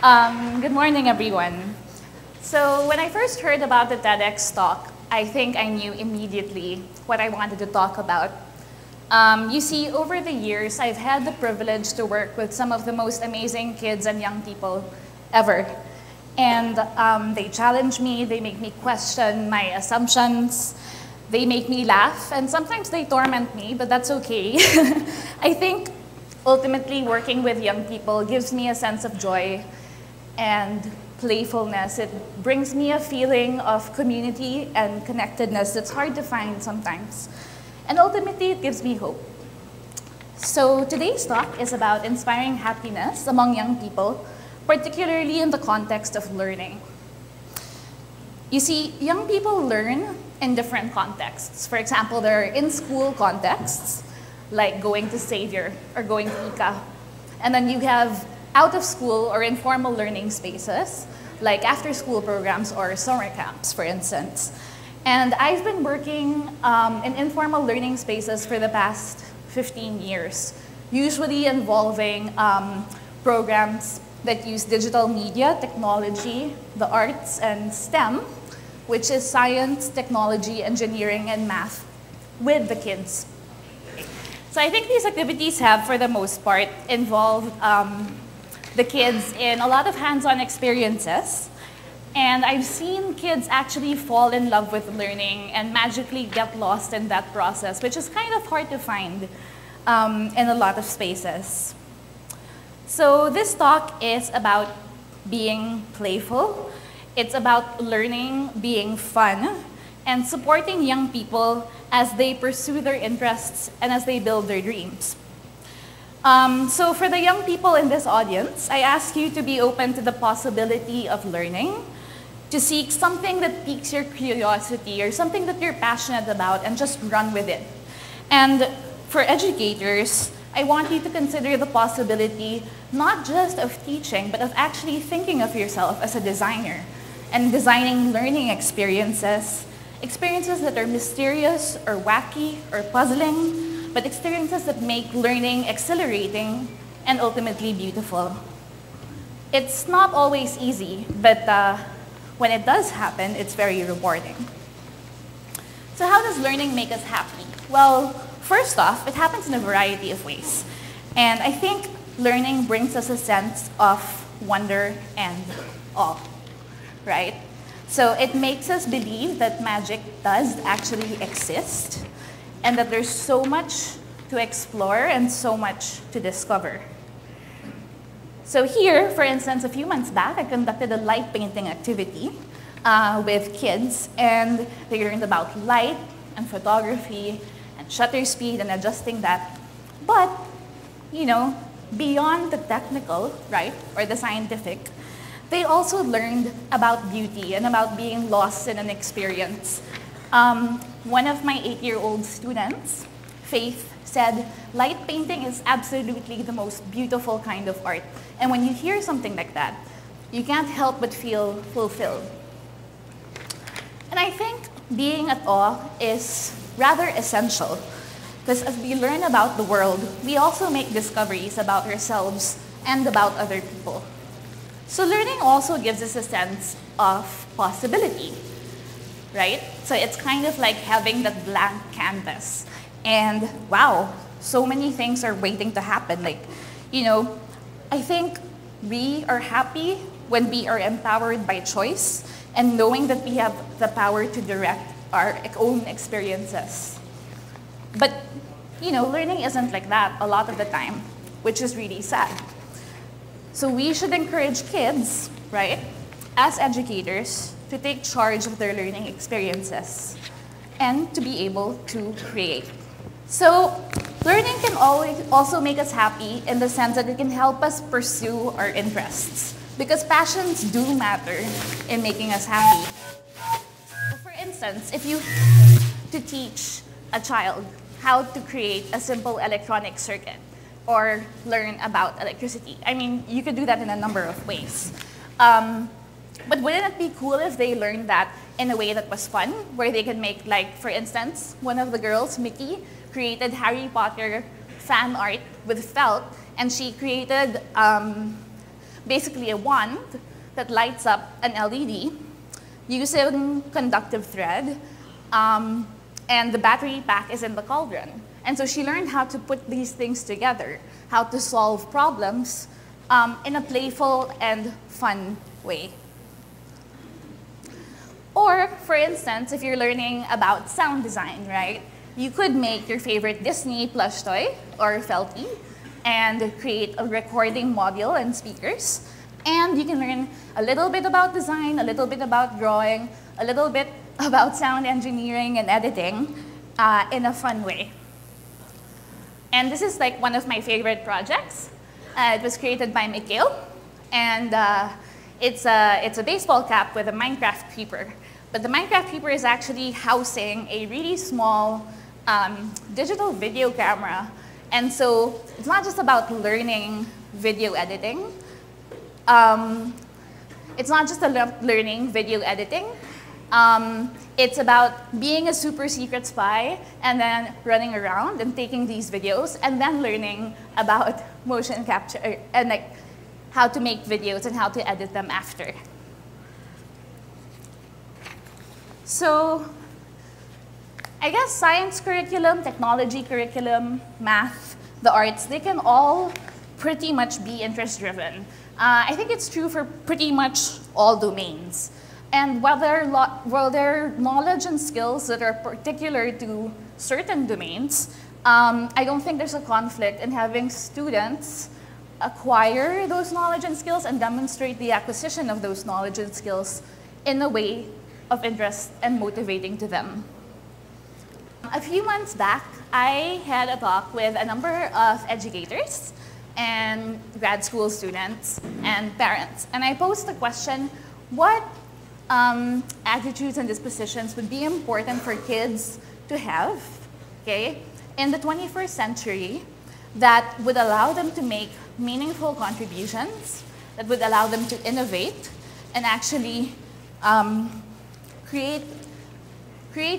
Good morning, everyone. So when I first heard about the TEDx talk, I think I knew immediately what I wanted to talk about. You see, over the years, I've had the privilege to work with some of the most amazing kids and young people ever. And they challenge me, they make me question my assumptions, they make me laugh, and sometimes they torment me, but that's okay. I think ultimately working with young people gives me a sense of joy and playfulness. It brings me a feeling of community and connectedness that's hard to find sometimes. And ultimately, it gives me hope. So today's talk is about inspiring happiness among young people, particularly in the context of learning. You see, young people learn in different contexts. For example, there are in-school contexts, like going to Xavier or going to ICA. And then you have out-of-school or informal learning spaces, like after-school programs or summer camps, for instance. And I've been working in informal learning spaces for the past 15 years, usually involving programs that use digital media, technology, the arts, and STEM, which is science, technology, engineering, and math, with the kids. So I think these activities have, for the most part, involved the kids in a lot of hands-on experiences. And I've seen kids actually fall in love with learning and magically get lost in that process, which is kind of hard to find in a lot of spaces. So this talk is about being playful. It's about learning being fun and supporting young people as they pursue their interests and as they build their dreams. So for the young people in this audience, I ask you to be open to the possibility of learning, to seek something that piques your curiosity or something that you're passionate about and just run with it. And for educators, I want you to consider the possibility not just of teaching, but of actually thinking of yourself as a designer and designing learning experiences that are mysterious or wacky or puzzling, but experiences that make learning exhilarating and ultimately beautiful. It's not always easy, but when it does happen, it's very rewarding. So how does learning make us happy? Well, first off, it happens in a variety of ways. And I think learning brings us a sense of wonder and awe, right? So it makes us believe that magic does actually exist and that there's so much to explore and so much to discover. So here, for instance, a few months back, I conducted a light painting activity with kids, and they learned about light and photography and shutter speed and adjusting that. But, you know, beyond the technical, right, or the scientific, they also learned about beauty and about being lost in an experience. One of my 8-year-old students, Faith, said, light painting is absolutely the most beautiful kind of art. And when you hear something like that, you can't help but feel fulfilled. And I think being at awe is rather essential, because as we learn about the world, we also make discoveries about ourselves and about other people. So learning also gives us a sense of possibility, right? So it's kind of like having that blank canvas. And wow, so many things are waiting to happen. Like, you know, I think we are happy when we are empowered by choice and knowing that we have the power to direct our own experiences. But, you know, learning isn't like that a lot of the time, which is really sad. So we should encourage kids, right, as educators, to take charge of their learning experiences and to be able to create. So learning can also make us happy in the sense that it can help us pursue our interests, because passions do matter in making us happy. For instance, if you to teach a child how to create a simple electronic circuit or learn about electricity, I mean, you could do that in a number of ways. But wouldn't it be cool if they learned that in a way that was fun, where they could make, like, for instance, one of the girls, Mickey, created Harry Potter fan art with felt, and she created basically a wand that lights up an LED using conductive thread, and the battery pack is in the cauldron. And so she learned how to put these things together, how to solve problems in a playful and fun way. Or, for instance, if you're learning about sound design, right? You could make your favorite Disney plush toy or Felty and create a recording module and speakers. And you can learn a little bit about design, a little bit about drawing, a little bit about sound engineering and editing in a fun way. And this is like one of my favorite projects. It was created by Mikhail, and it's a baseball cap with a Minecraft creeper. But the Minecraft creeper is actually housing a really small digital video camera. And so it's not just about learning video editing. It's not just about learning video editing. It's about being a super secret spy and then running around and taking these videos and then learning about motion capture and like how to make videos and how to edit them after. So I guess science curriculum, technology curriculum, math, the arts, they can all pretty much be interest-driven. I think it's true for pretty much all domains. And while there are knowledge and skills that are particular to certain domains, I don't think there's a conflict in having students acquire those knowledge and skills and demonstrate the acquisition of those knowledge and skills in a way of interest and motivating to them. A few months back, I had a talk with a number of educators and grad school students and parents. And I posed the question, what attitudes and dispositions would be important for kids to have, okay, in the 21st century that would allow them to make meaningful contributions, that would allow them to innovate and actually create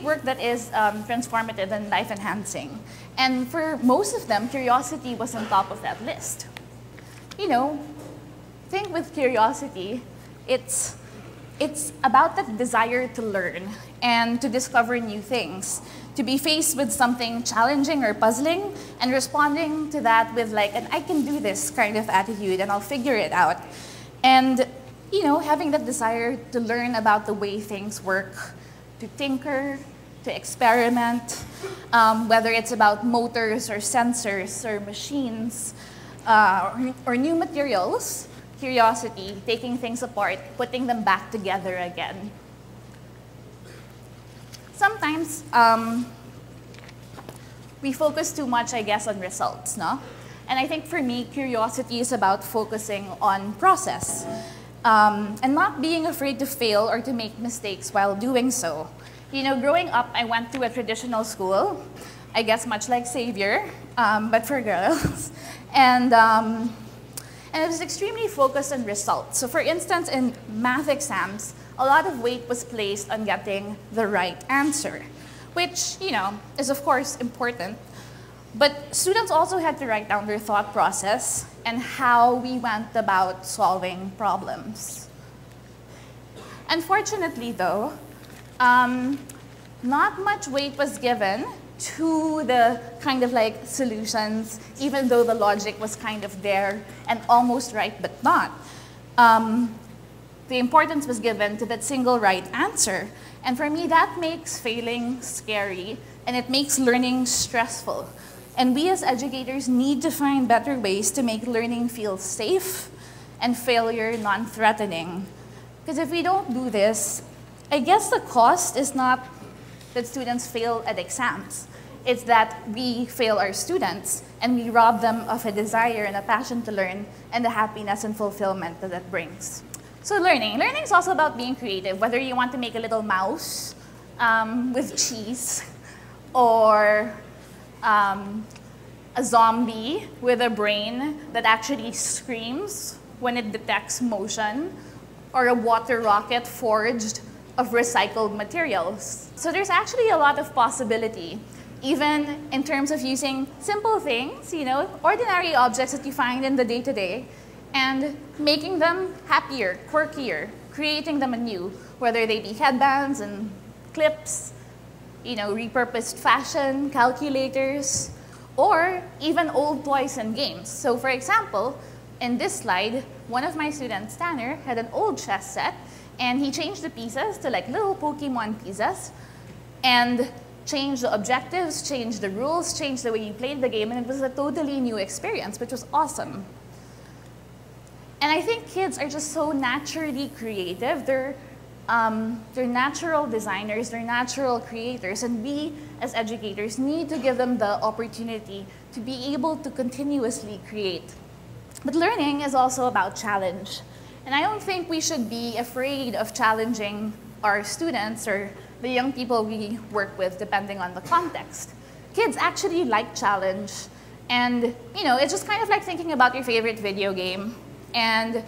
work that is transformative and life-enhancing. And for most of them, curiosity was on top of that list. You know, think with curiosity, it's about that desire to learn and to discover new things, to be faced with something challenging or puzzling and responding to that with like an I can do this kind of attitude and I'll figure it out. And you know, having that desire to learn about the way things work, to tinker, to experiment, whether it's about motors or sensors or machines or new materials, curiosity, taking things apart, putting them back together again. Sometimes we focus too much, I guess, on results, no? And I think for me, curiosity is about focusing on process and not being afraid to fail or to make mistakes while doing so. You know, growing up, I went to a traditional school, I guess much like Xavier, but for girls. And it was extremely focused on results. So for instance, in math exams, a lot of weight was placed on getting the right answer, which, you know, is of course important. But students also had to write down their thought process and how we went about solving problems. Unfortunately, though, not much weight was given to the kind of like solutions, even though the logic was kind of there and almost right, but not. The importance was given to that single right answer. And for me, that makes failing scary and it makes learning stressful. And we as educators need to find better ways to make learning feel safe and failure non-threatening. Because if we don't do this, I guess the cost is not that students fail at exams. It's that we fail our students and we rob them of a desire and a passion to learn and the happiness and fulfillment that that brings. So learning is also about being creative, whether you want to make a little mouse with cheese or a zombie with a brain that actually screams when it detects motion, or a water rocket forged of recycled materials. So there's actually a lot of possibility, even in terms of using simple things, you know, ordinary objects that you find in the day-to-day, and making them happier, quirkier, creating them anew, whether they be headbands and clips, repurposed fashion, calculators, or even old toys and games. So for example, in this slide, one of my students, Tanner, had an old chess set, and he changed the pieces to like little Pokemon pieces, and changed the objectives, changed the rules, changed the way you played the game, and it was a totally new experience, which was awesome. And I think kids are just so naturally creative. They're natural designers, they're natural creators, and we as educators need to give them the opportunity to be able to continuously create. But learning is also about challenge. And I don't think we should be afraid of challenging our students or the young people we work with, depending on the context. Kids actually like challenge. And it's just kind of like thinking about your favorite video game and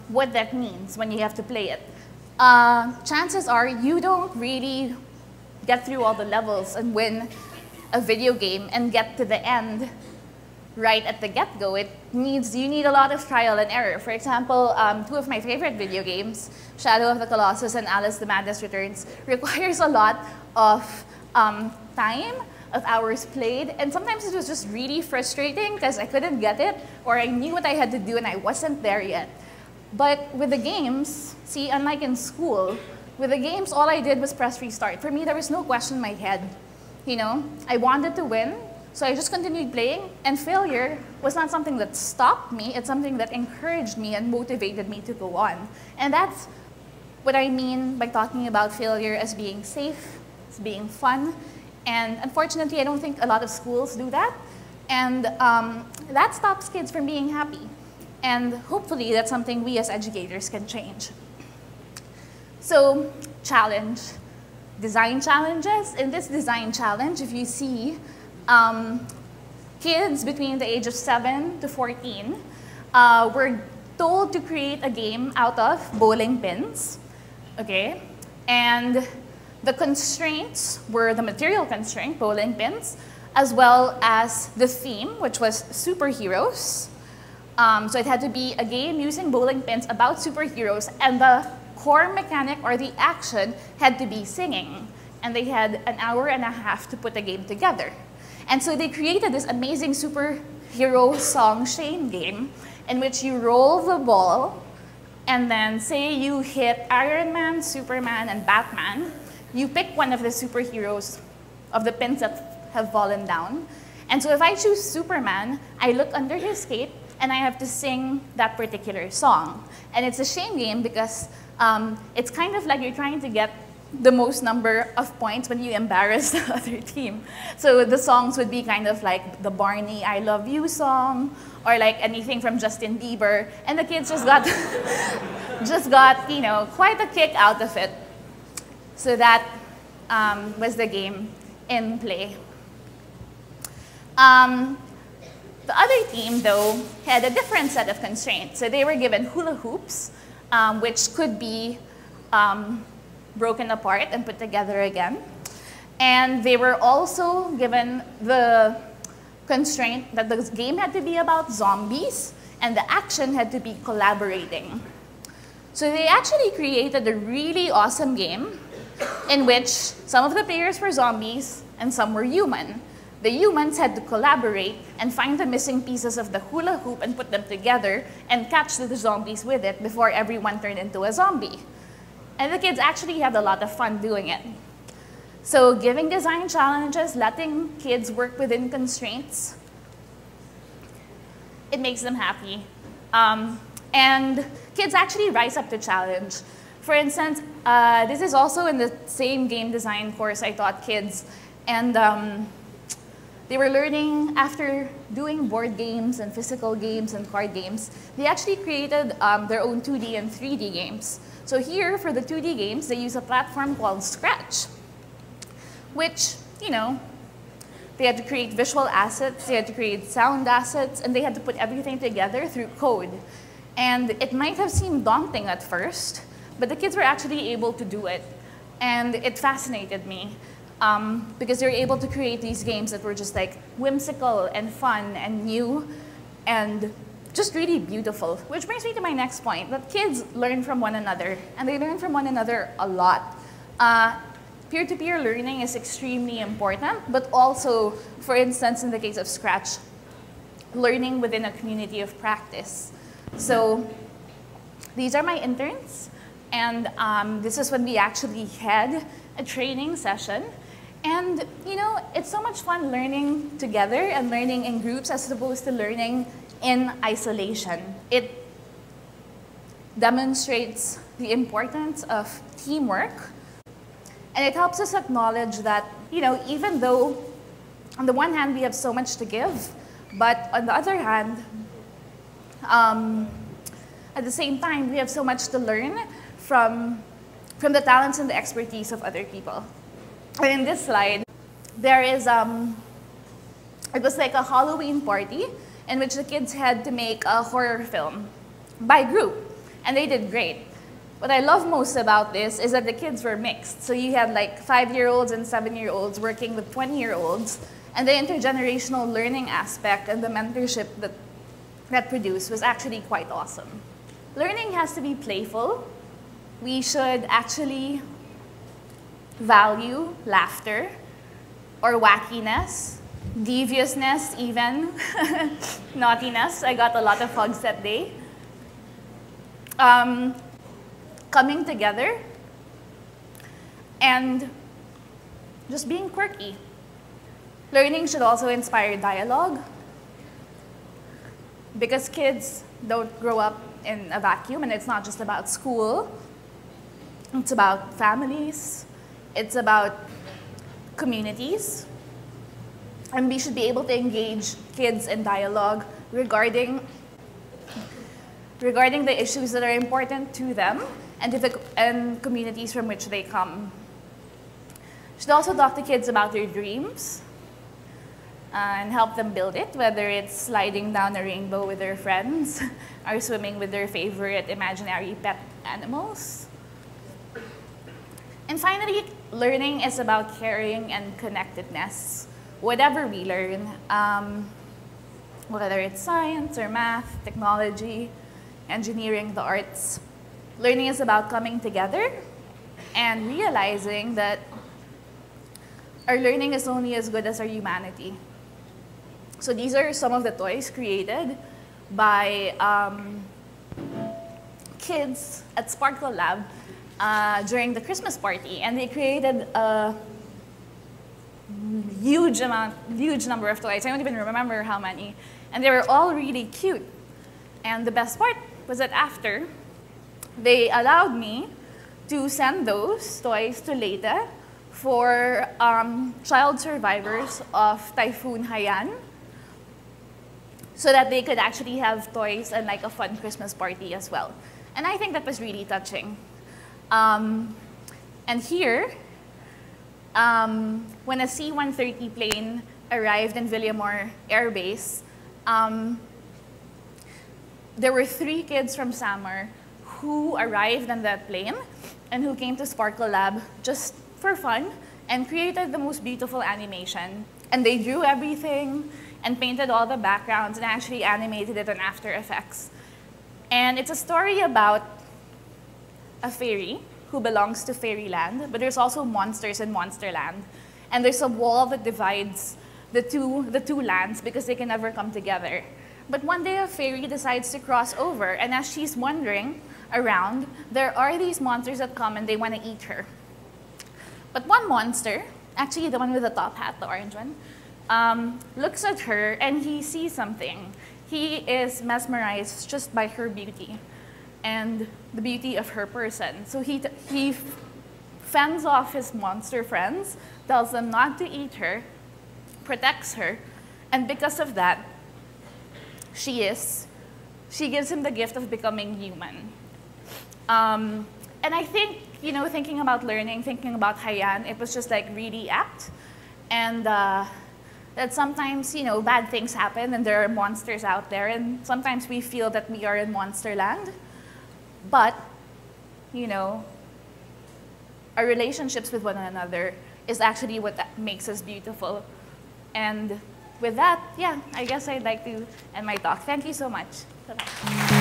what that means when you have to play it. Chances are you don't really get through all the levels and win a video game and get to the end right at the get-go. You need a lot of trial and error. For example, two of my favorite video games, Shadow of the Colossus and Alice the Madness Returns, requires a lot of time, of hours played, and sometimes it was just really frustrating because I couldn't get it, or I knew what I had to do and I wasn't there yet. But with the games, see, unlike in school, with the games, all I did was press restart. For me, there was no question in my head. I wanted to win, so I just continued playing, and failure was not something that stopped me, it's something that encouraged me and motivated me to go on. And that's what I mean by talking about failure as being safe, as being fun. And unfortunately, I don't think a lot of schools do that. And that stops kids from being happy. And hopefully, that's something we as educators can change. So, challenge. Design challenges. In this design challenge, if you see, kids between the age of 7 to 14 were told to create a game out of bowling pins, okay? And the constraints were the material constraint, bowling pins, as well as the theme, which was superheroes. So it had to be a game using bowling pins about superheroes, and the core mechanic or the action had to be singing. And they had an hour and a half to put the game together. And so they created this amazing superhero song shame game in which you roll the ball, and then say you hit Iron Man, Superman, and Batman. You pick one of the superheroes of the pins that have fallen down. And so if I choose Superman, I look under his cape, and I have to sing that particular song. And it's a shame game because it's kind of like you're trying to get the most number of points when you embarrass the other team. So the songs would be kind of like the Barney I Love You song, or like anything from Justin Bieber. And the kids just got, quite a kick out of it. So that was the game in play. The other team, though, had a different set of constraints. So they were given hula hoops, which could be broken apart and put together again. And they were also given the constraint that the game had to be about zombies, and the action had to be collaborating. So they actually created a really awesome game in which some of the players were zombies and some were human. The humans had to collaborate and find the missing pieces of the hula hoop and put them together and catch the zombies with it before everyone turned into a zombie. And the kids actually had a lot of fun doing it. So giving design challenges, letting kids work within constraints, it makes them happy. And kids actually rise up to challenge. For instance, this is also in the same game design course I taught kids. And they were learning, after doing board games and physical games and card games, they actually created their own 2D and 3D games. So here, for the 2D games, they use a platform called Scratch, which, they had to create visual assets, they had to create sound assets, and they had to put everything together through code. And it might have seemed daunting at first, but the kids were actually able to do it. And it fascinated me. Because they were able to create these games that were just like whimsical and fun and new, and just really beautiful. Which brings me to my next point, that kids learn from one another, and they learn from one another a lot. Peer-to-peer learning is extremely important, but also, for instance, in the case of Scratch, learning within a community of practice. So these are my interns, and this is when we actually had a training session. And you know, it's so much fun learning together and learning in groups as opposed to learning in isolation. It demonstrates the importance of teamwork, and it helps us acknowledge that, you know, even though on the one hand we have so much to give, but on the other hand, at the same time, we have so much to learn from the talents and the expertise of other people. And in this slide, there is, it was like a Halloween party in which the kids had to make a horror film by group, and they did great. What I love most about this is that the kids were mixed. So you had like 5-year-olds and 7-year-olds working with 20-year-olds, and the intergenerational learning aspect and the mentorship that produced was actually quite awesome. Learning has to be playful. We should actually value laughter or wackiness, deviousness even, naughtiness. I got a lot of hugs that day. Coming together and just being quirky. Learning should also inspire dialogue, because kids don't grow up in a vacuum, and it's not just about school. It's about families. It's about communities. And we should be able to engage kids in dialogue regarding the issues that are important to them and communities from which they come. We should also talk to kids about their dreams and help them build it, whether it's sliding down a rainbow with their friends or swimming with their favorite imaginary pet animals. And finally, learning is about caring and connectedness. Whatever we learn, whether it's science or math, technology, engineering, the arts, learning is about coming together and realizing that our learning is only as good as our humanity. So these are some of the toys created by kids at Sparkle Lab during the Christmas party, and they created a huge number of toys. I don't even remember how many, and they were all really cute. And the best part was that after, they allowed me to send those toys to Leyte for child survivors of Typhoon Haiyan, so that they could actually have toys and like a fun Christmas party as well. And I think that was really touching. And here, when a C-130 plane arrived in Villamor Air Base, there were 3 kids from Samar who arrived on that plane and who came to Sparkle Lab just for fun and created the most beautiful animation. And they drew everything and painted all the backgrounds and actually animated it in After Effects. And it's a story about a fairy who belongs to fairyland, but there's also monsters in Monsterland. And there's a wall that divides the two lands because they can never come together. But one day a fairy decides to cross over, and as she's wandering around, there are these monsters that come and they want to eat her. But one monster, actually the one with the top hat, the orange one, looks at her and he sees something. He is mesmerized just by her beauty and the beauty of her person. So he fends off his monster friends, tells them not to eat her, protects her, and because of that, she gives him the gift of becoming human. And I think, you know, thinking about learning, thinking about Haiyan, it was just like really apt. And that sometimes, you know, bad things happen and there are monsters out there, and sometimes we feel that we are in Monsterland. But, you know, our relationships with one another is actually what makes us beautiful. And with that, yeah, I guess I'd like to end my talk. Thank you so much. Bye-bye.